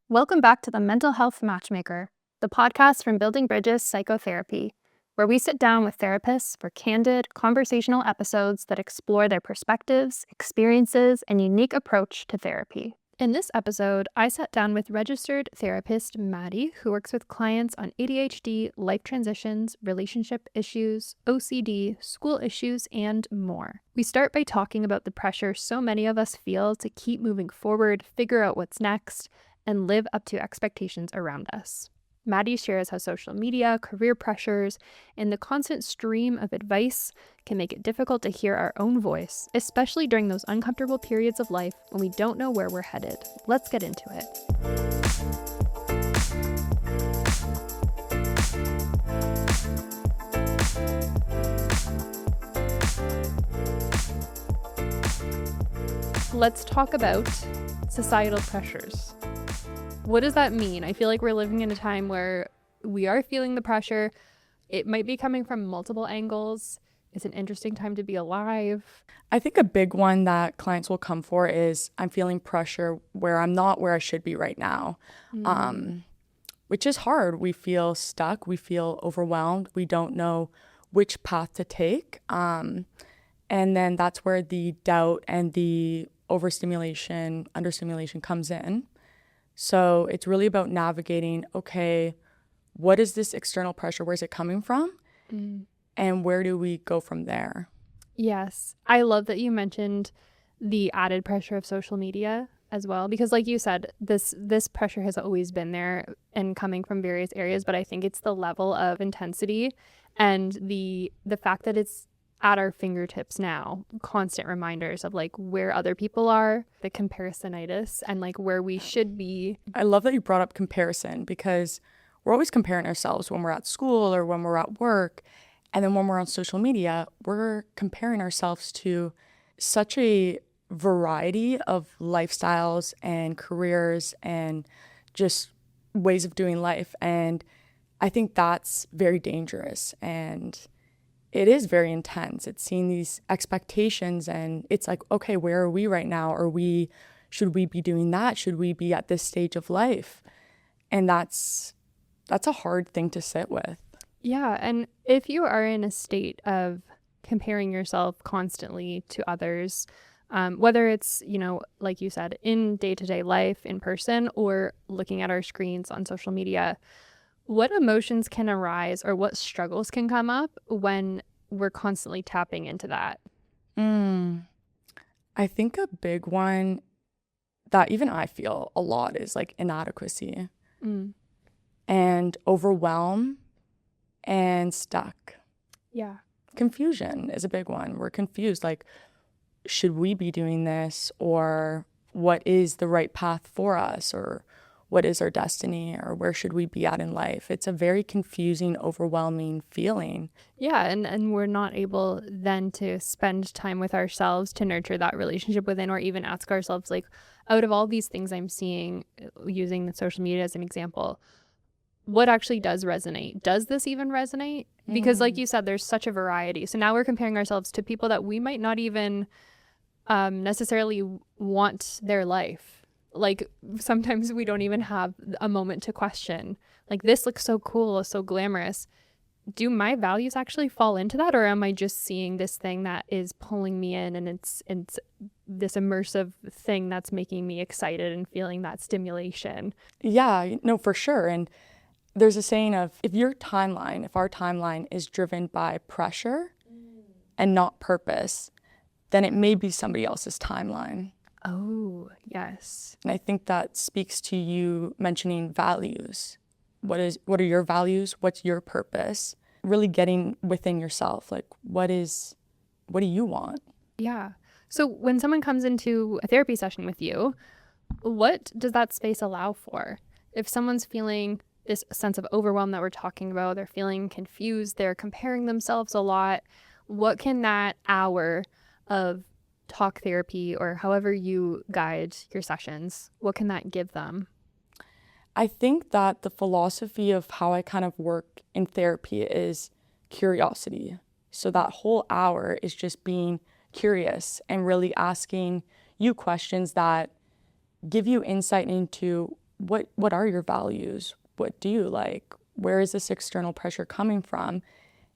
Welcome back to the Mental Health Matchmaker, the podcast from Building Bridges Psychotherapy, where we sit down with therapists for candid, conversational episodes that explore their perspectives, experiences, and unique approach to therapy. In this episode, I sat down with registered therapist Maddy, who works with clients on ADHD, life transitions, relationship issues, OCD, school issues, and more. We start by talking about the pressure so many of us feel to keep moving forward, figure out what's next, and live up to expectations around us. Maddy shares how social media, career pressures, and the constant stream of advice can make it difficult to hear our own voice, especially during those uncomfortable periods of life when we don't know where we're headed. Let's get into it. Let's talk about societal pressures. What does that mean? I feel like we're living in a time where we are feeling the pressure. It might be coming from multiple angles. It's an interesting time to be alive. I think a big one that clients will come for is I'm feeling pressure where I'm not where I should be right now, which is hard. We feel stuck. We feel overwhelmed. We don't know which path to take. And then that's where the doubt and the overstimulation, understimulation comes in. So it's really about navigating, okay, what is this external pressure? Where's it coming from? And where do we go from there? Yes. I love that you mentioned the added pressure of social media as well, because like you said, this pressure has always been there and coming from various areas, but I think it's the level of intensity and the fact that it's at our fingertips now, constant reminders of like where other people are, the comparisonitis, and like where we should be. I love that you brought up comparison because we're always comparing ourselves when we're at school or when we're at work. And then when we're on social media, we're comparing ourselves to such a variety of lifestyles and careers and just ways of doing life. And I think that's very dangerous. And it is very intense. It's seeing these expectations and it's like, okay, where are we right now? Should we be doing that? Should we be at this stage of life? And that's a hard thing to sit with. Yeah. And if you are in a state of comparing yourself constantly to others, whether it's, like you said, in day-to-day life, in person, or looking at our screens on social media, what emotions can arise or what struggles can come up when we're constantly tapping into that? I think a big one that even I feel a lot is like inadequacy and overwhelm and stuck. Yeah. Confusion is a big one. We're confused. Like, should we be doing this? Or what is the right path for us? Or what is our destiny? Or where should we be at in life? It's a very confusing, overwhelming feeling. Yeah, and we're not able then to spend time with ourselves to nurture that relationship within, or even ask ourselves, like, out of all these things I'm seeing, using the social media as an example, what actually does resonate? Does this even resonate? Because like you said, there's such a variety. So now we're comparing ourselves to people that we might not even necessarily want their life. Like sometimes we don't even have a moment to question, like, this looks so cool, so glamorous. Do my values actually fall into that? Or am I just seeing this thing that is pulling me in and it's this immersive thing that's making me excited and feeling that stimulation? Yeah, no, for sure. And there's a saying of if our timeline is driven by pressure and not purpose, then it may be somebody else's timeline. Oh, yes. And I think that speaks to you mentioning values. What are your values? What's your purpose? Really getting within yourself. Like, what do you want? Yeah. So when someone comes into a therapy session with you, what does that space allow for? If someone's feeling this sense of overwhelm that we're talking about, they're feeling confused, they're comparing themselves a lot, what can that hour of talk therapy, or however you guide your sessions, what can that give them? I think that the philosophy of how I kind of work in therapy is curiosity. So that whole hour is just being curious and really asking you questions that give you insight into what are your values? What do you like? Where is this external pressure coming from?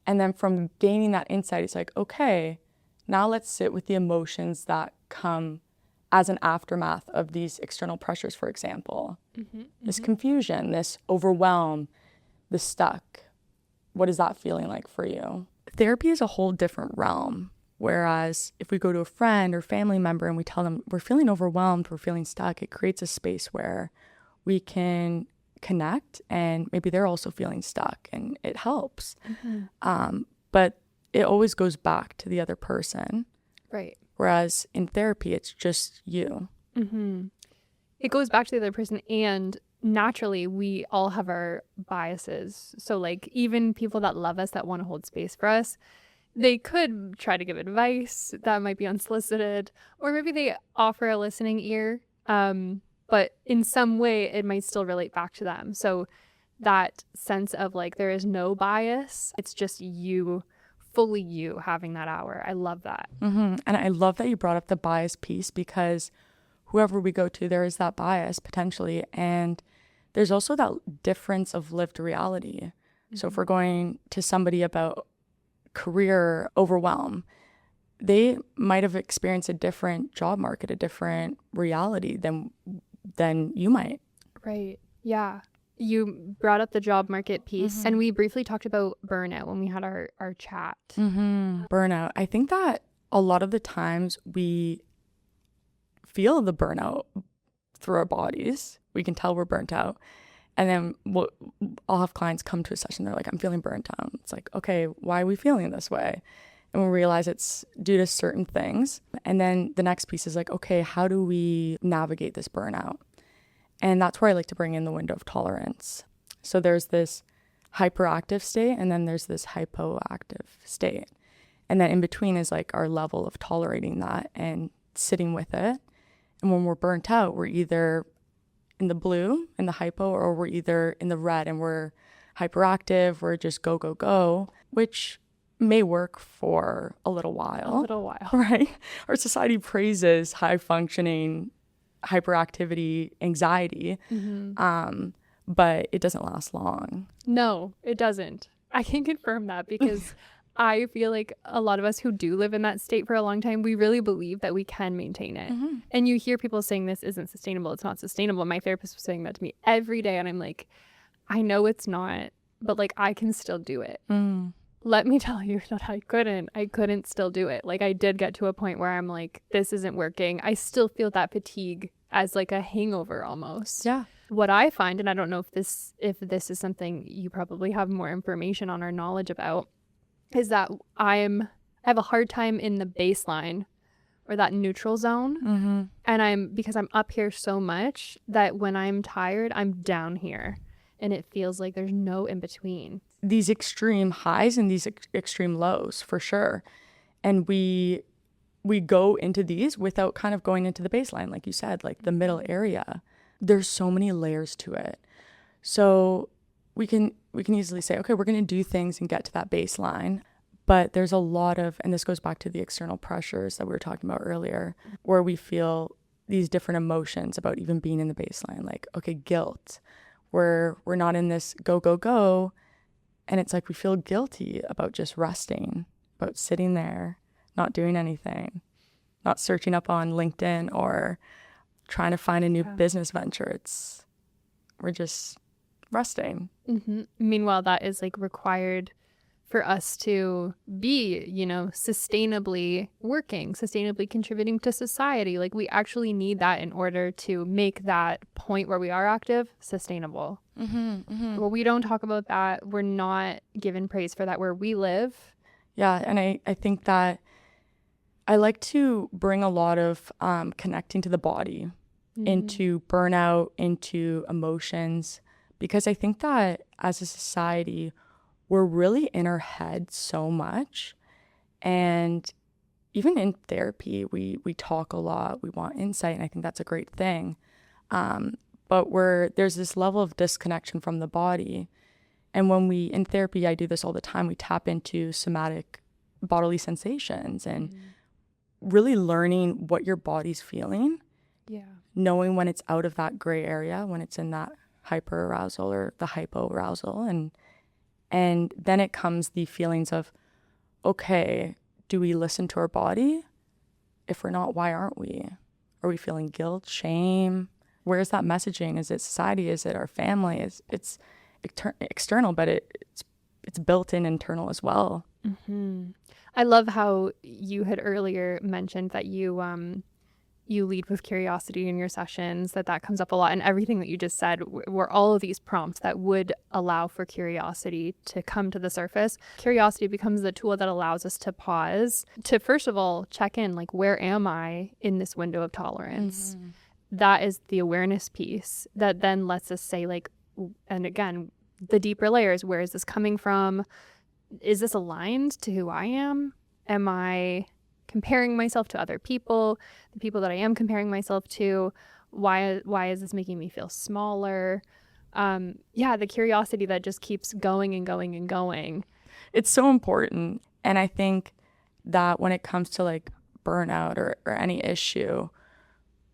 And then from gaining that insight, it's like, okay, now let's sit with the emotions that come as an aftermath of these external pressures, for example. This confusion, this overwhelm, the stuck. What is that feeling like for you? Therapy is a whole different realm. Whereas if we go to a friend or family member and we tell them we're feeling overwhelmed, we're feeling stuck, it creates a space where we can connect, and maybe they're also feeling stuck, and it helps. But it always goes back to the other person. Right. Whereas in therapy, it's just you. It goes back to the other person, and naturally we all have our biases. So like even people that love us, that want to hold space for us, they could try to give advice that might be unsolicited, or maybe they offer a listening ear. But in some way it might still relate back to them. So that sense of like there is no bias, it's just you, fully you having that hour. I love that. And I love that you brought up the bias piece, because whoever we go to, there is that bias potentially. And there's also that difference of lived reality. So if we're going to somebody about career overwhelm, they might have experienced a different job market, a different reality than you might. Right. Yeah. You brought up the job market piece, and we briefly talked about burnout when we had our chat. Burnout. I think that a lot of the times we feel the burnout through our bodies. We can tell we're burnt out. And then I'll have clients come to a session. They're like, I'm feeling burnt out. It's like, okay, why are we feeling this way? And we realize it's due to certain things. And then the next piece is like, okay, how do we navigate this burnout? And that's where I like to bring in the window of tolerance. So there's this hyperactive state, and then there's this hypoactive state. And then in between is like our level of tolerating that and sitting with it. And when we're burnt out, we're either in the blue, in the hypo, or we're either in the red and we're hyperactive, we're just go, go, go, which may work for a little while. Right? Our society praises high functioning, hyperactivity, anxiety, but it doesn't last long. No, it doesn't. I can confirm that, because I feel like a lot of us who do live in that state for a long time, we really believe that we can maintain it. And you hear people saying this isn't sustainable. It's not sustainable. My therapist was saying that to me every day. And I'm like, I know it's not, but like I can still do it. Let me tell you that I couldn't still do it. Like I did get to a point where I'm like, this isn't working. I still feel that fatigue as like a hangover almost. Yeah. What I find, and I don't know if this is something you probably have more information on or knowledge about, is that I have a hard time in the baseline or that neutral zone. And because I'm up here so much that when I'm tired, I'm down here. And it feels like there's no in between. These extreme highs and these extreme lows, for sure. And we go into these without kind of going into the baseline, like you said, like the middle area. There's so many layers to it. So we can easily say, okay, we're going to do things and get to that baseline. But there's a lot of, and this goes back to the external pressures that we were talking about earlier, where we feel these different emotions about even being in the baseline, like, okay, guilt, where we're not in this go, go, go. And it's like we feel guilty about just resting, about sitting there, not doing anything, not searching up on LinkedIn or trying to find a new business venture. We're just resting. Meanwhile, that is like required for us to be, sustainably working, sustainably contributing to society. Like we actually need that in order to make that point where we are active sustainable. Well, we don't talk about that. We're not given praise for that where we live. Yeah. And I think that I like to bring a lot of connecting to the body into burnout, into emotions, because I think that as a society, we're really in our head so much. And even in therapy, we talk a lot, we want insight, and I think that's a great thing. But there's this level of disconnection from the body. And when in therapy, I do this all the time, we tap into somatic bodily sensations and really learning what your body's feeling. Yeah. knowing when it's out of that gray area, when it's in that hyper arousal or the hypo arousal. And then it comes the feelings of, okay, do we listen to our body? If we're not, why aren't we? Are we feeling guilt, shame? Where is that messaging? Is it society? Is it our family? It's external, but it's built in internal as well. Mm-hmm. I love how you had earlier mentioned that you lead with curiosity in your sessions, that comes up a lot. And everything that you just said were all of these prompts that would allow for curiosity to come to the surface. Curiosity becomes the tool that allows us to pause, to first of all, check in, like, where am I in this window of tolerance? Mm-hmm. That is the awareness piece that then lets us say, like, and again, the deeper layers, where is this coming from? Is this aligned to who I am? Am I comparing myself to other people, the people that I am comparing myself to? Why is this making me feel smaller? The curiosity that just keeps going and going and going. It's so important. And I think that when it comes to like burnout or any issue,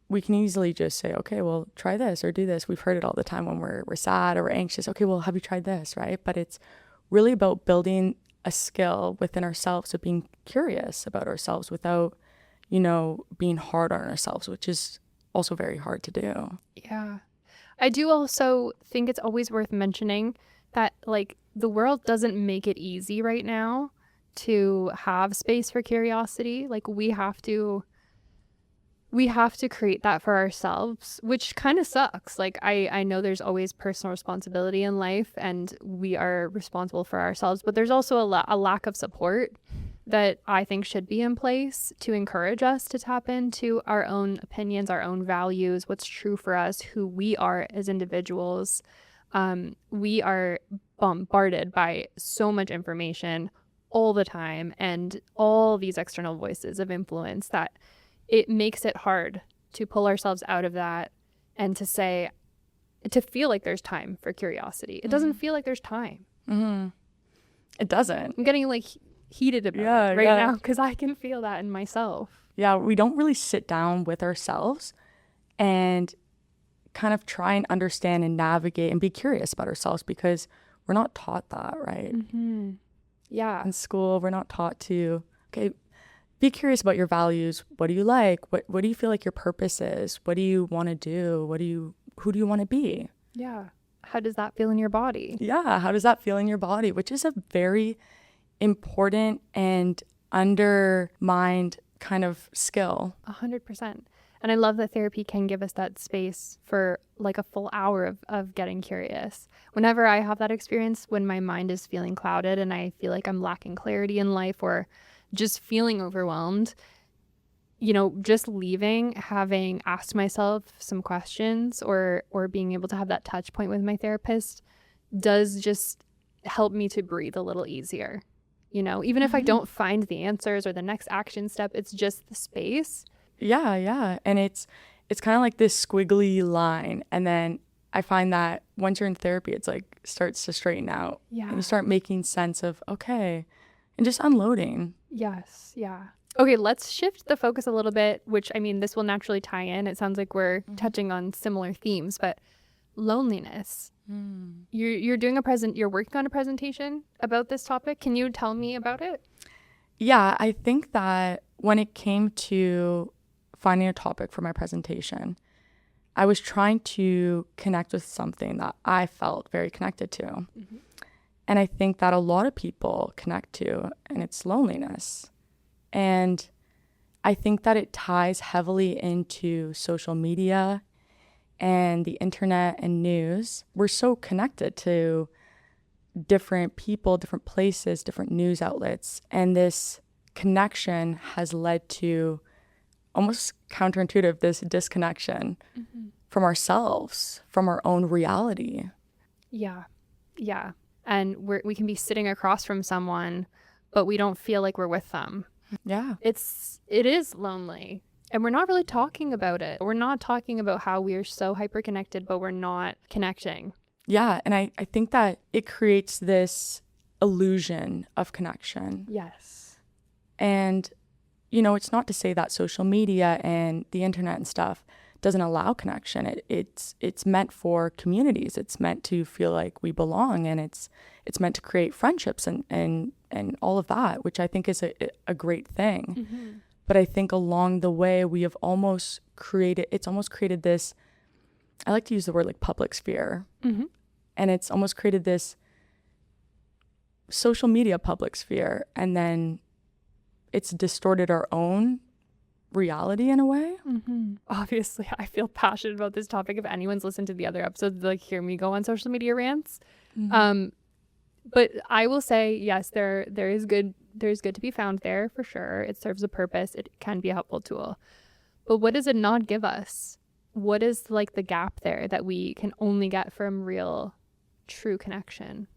we can easily just say, okay, well, try this or do this. We've heard it all the time when we're sad or we're anxious. Okay, well, have you tried this, right? But it's really about building a skill within ourselves of being curious about ourselves without, being hard on ourselves, which is also very hard to do. Yeah. I do also think it's always worth mentioning that, like, the world doesn't make it easy right now to have space for curiosity. Like, we have to create that for ourselves, which kind of sucks. Like, I know there's always personal responsibility in life and we are responsible for ourselves, but there's also a lack of support that I think should be in place to encourage us to tap into our own opinions, our own values, what's true for us, who we are as individuals. We are bombarded by so much information all the time and all these external voices of influence that it makes it hard to pull ourselves out of that and to feel like there's time for curiosity. It doesn't feel like there's time. Mm-hmm. It doesn't. I'm getting like heated about it right now because I can feel that in myself. Yeah, we don't really sit down with ourselves and kind of try and understand and navigate and be curious about ourselves because we're not taught that, right? Mm-hmm. Yeah. In school, we're not taught to, okay, be curious about your values. What do you like? What do you feel like your purpose is? What do you want to do? Who do you want to be? Yeah. How does that feel in your body? Yeah. How does that feel in your body? Which is a very important and undermined kind of skill. 100%. And I love that therapy can give us that space for like a full hour of getting curious. Whenever I have that experience, when my mind is feeling clouded and I feel like I'm lacking clarity in life or just feeling overwhelmed, just leaving, having asked myself some questions or being able to have that touch point with my therapist does just help me to breathe a little easier. Even if I don't find the answers or the next action step, it's just the space. Yeah. And it's kind of like this squiggly line. And then I find that once you're in therapy, it's like starts to straighten out. Yeah. And you start making sense of, okay, and just unloading. Yes. Yeah. Okay, let's shift the focus a little bit, which, this will naturally tie in. It sounds like we're touching on similar themes, but loneliness. You're doing you're working on a presentation about this topic. Can you tell me about it? Yeah, I think that when it came to finding a topic for my presentation, I was trying to connect with something that I felt very connected to. Mm-hmm. And I think that a lot of people connect to, and it's loneliness. And I think that it ties heavily into social media and the internet and news. We're so connected to different people, different places, different news outlets. And this connection has led to almost counterintuitive, this disconnection from ourselves, from our own reality. Yeah. And we can be sitting across from someone, but we don't feel like we're with them. Yeah. It is lonely. And we're not really talking about it. We're not talking about how we are so hyper-connected, but we're not connecting. Yeah. And I think that it creates this illusion of connection. Yes. And, it's not to say that social media and the internet and stuff doesn't allow connection. It's meant for communities. It's meant to feel like we belong, and it's meant to create friendships and all of that, which I think is a great thing. Mm-hmm. But I think along the way we have almost created this, I like to use the word like public sphere. Mm-hmm. And it's almost created this social media public sphere, and then it's distorted our own reality in a way. Mm-hmm. Obviously, I feel passionate about this topic. If anyone's listened to the other episodes, like hear me go on social media rants. Mm-hmm. But I will say, yes, there is good. There's good to be found there for sure. It serves a purpose. It can be a helpful tool. But what does it not give us? What is like the gap there that we can only get from real, true connection?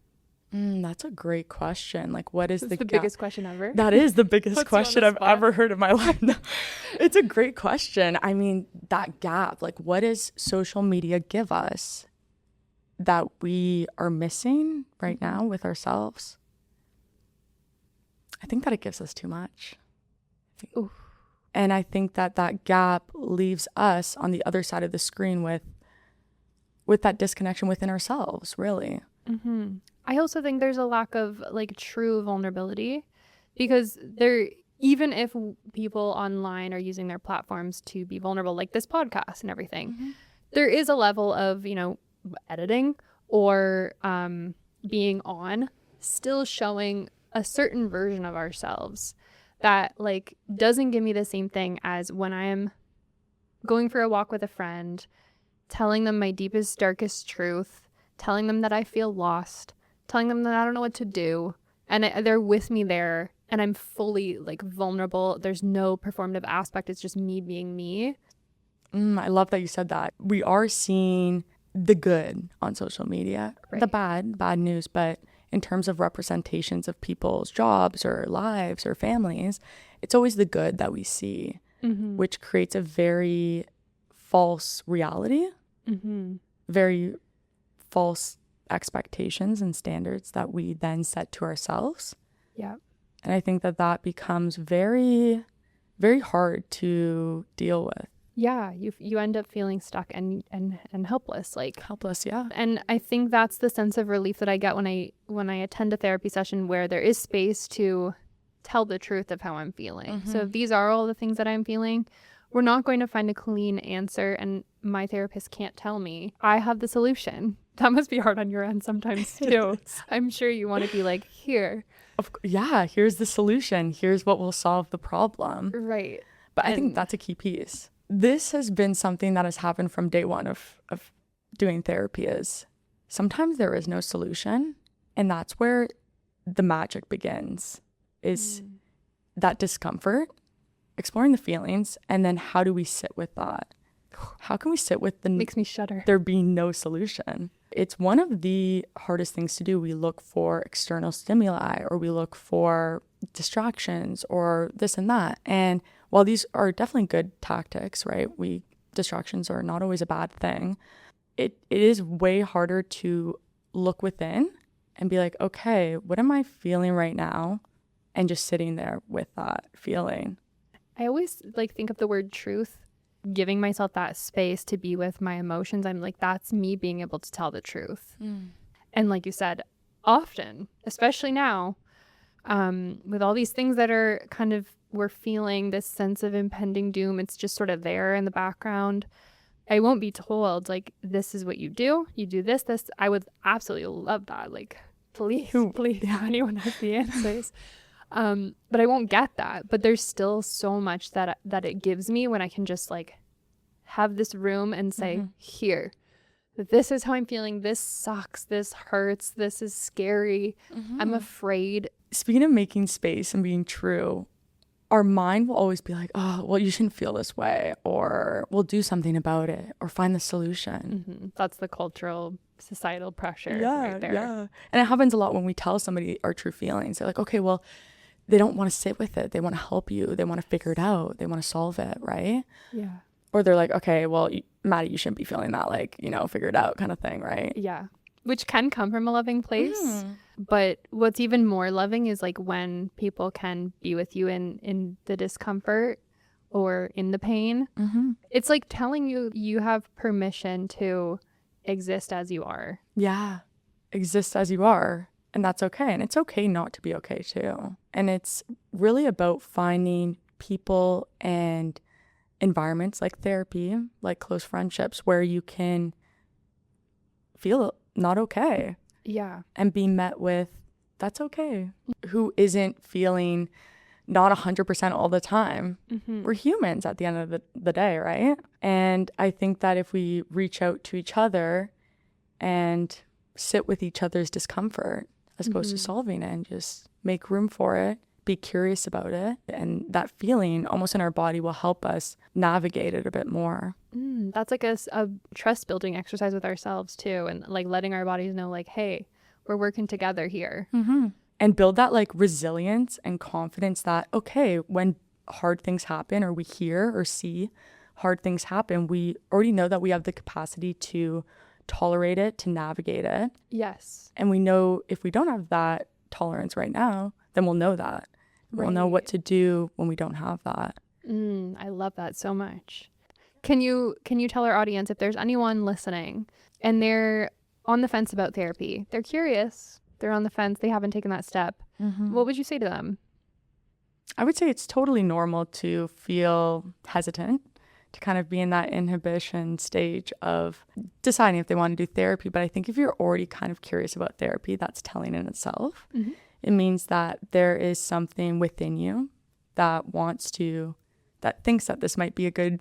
That's a great question. Like, what is That's the the biggest question ever? That is the biggest Puts you on question the I've spot. ever heard in my life. No, it's a great question. I mean, that gap, like, what does social media give us that we are missing right now with ourselves? I think that it gives us too much. Oof. And I think that gap leaves us on the other side of the screen with that disconnection within ourselves, really. Mm-hmm. I also think there's a lack of like true vulnerability, because even if people online are using their platforms to be vulnerable, like this podcast and everything, there is a level of, editing or being on, still showing a certain version of ourselves that like doesn't give me the same thing as when I am going for a walk with a friend, telling them my deepest, darkest truth, telling them that I feel lost, telling them that I don't know what to do, and they're with me there, and I'm fully like vulnerable. There's no performative aspect. It's just me being me. I love that you said that. We are seeing the good on social media, Right. the bad news, but in terms of representations of people's jobs or lives or families, it's always the good that we see, which creates a very false reality, very false expectations and standards that we then set to ourselves. Yeah. And I think that becomes very, very hard to deal with. Yeah, you end up feeling stuck and helpless, like Helpless, yeah. And I think that's the sense of relief that I get when I attend a therapy session where there is space to tell the truth of how I'm feeling. So if these are all the things that I'm feeling, we're not going to find a clean answer, and my therapist can't tell me I have the solution. That must be hard on your end sometimes too. I'm sure you want to be like, here. Yeah, here's the solution. Here's what will solve the problem. Right. But I think that's a key piece. This has been something that has happened from day one of doing therapy, is sometimes there is no solution. And that's where the magic begins, is that discomfort, exploring the feelings, and then how do we sit with that? How can we sit with Makes me shudder. there being no solution? It's one of the hardest things to do. We look for external stimuli, or we look for distractions or this and that. And while these are definitely good tactics, right? Distractions are not always a bad thing. It is way harder to look within and be like, okay, what am I feeling right now? And just sitting there with that feeling. I always like think of the word truth, giving myself that space to be with my emotions. I'm like, that's me being able to tell the truth. And like you said, often, especially now, with all these things that are kind of, we're feeling this sense of impending doom. It's just sort of there in the background. I won't be told like, this is what you do this. I would absolutely love that. Like, please, anyone has the answers. But I won't get that. But there's still so much that it gives me when I can just like have this room and say, here, this is how I'm feeling. This sucks. This hurts. This is scary. I'm afraid. Speaking of making space and being true, our mind will always be like, oh, well, you shouldn't feel this way, or we'll do something about it, or find the solution. That's the cultural, societal pressure right there. Yeah. And it happens a lot when we tell somebody our true feelings. They're like, okay, well, they don't want to sit with it. They want to help you. They want to figure it out. They want to solve it, right? Yeah. Or they're like, okay, well, Maddy, you shouldn't be feeling that, like, figure it out kind of thing, right? Yeah. Which can come from a loving place. But what's even more loving is like when people can be with you in the discomfort or in the pain. Mm-hmm. It's like telling you you have permission to exist as you are. Yeah. Exist as you are. And that's okay. And it's okay not to be okay too. And it's really about finding people and environments like therapy, like close friendships, where you can feel not okay Yeah. and be met with, that's okay. Who isn't feeling not 100% all the time. Mm-hmm. We're humans at the end of the day, right? And I think that if we reach out to each other and sit with each other's discomfort as opposed to solving it and just make room for it, be curious about it, and that feeling almost in our body will help us navigate it a bit more. That's like a trust building exercise with ourselves too, and like letting our bodies know like, hey, we're working together here. Mm-hmm. And build that like resilience and confidence that, okay, when hard things happen or we hear or see hard things happen, we already know that we have the capacity to tolerate it, to navigate it. Yes. And we know if we don't have that tolerance right now, then we'll know that. We'll know what to do when we don't have that. I love that so much. Can you tell our audience if there's anyone listening and they're on the fence about therapy, they're curious, they're on the fence, they haven't taken that step, what would you say to them? I would say it's totally normal to feel hesitant, to kind of be in that inhibition stage of deciding if they want to do therapy. But I think if you're already kind of curious about therapy, that's telling in itself. It means that there is something within you that thinks that this might be a good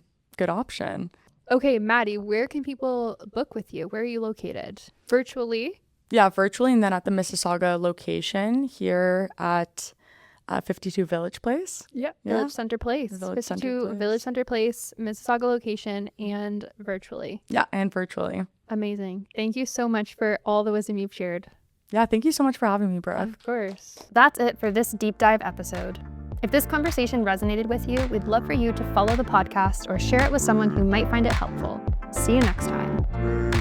option. Okay, Maddy, where can people book with you? Where are you located? Virtually? Yeah, virtually, and then at the Mississauga location here at 52 Village Place. Yeah. Village Center Place. 52 Village Center Place, Mississauga location, and virtually. Yeah, and virtually. Amazing. Thank you so much for all the wisdom you've shared. Yeah, thank you so much for having me, Brooke. Of course. That's it for this deep dive episode. If this conversation resonated with you, we'd love for you to follow the podcast or share it with someone who might find it helpful. See you next time.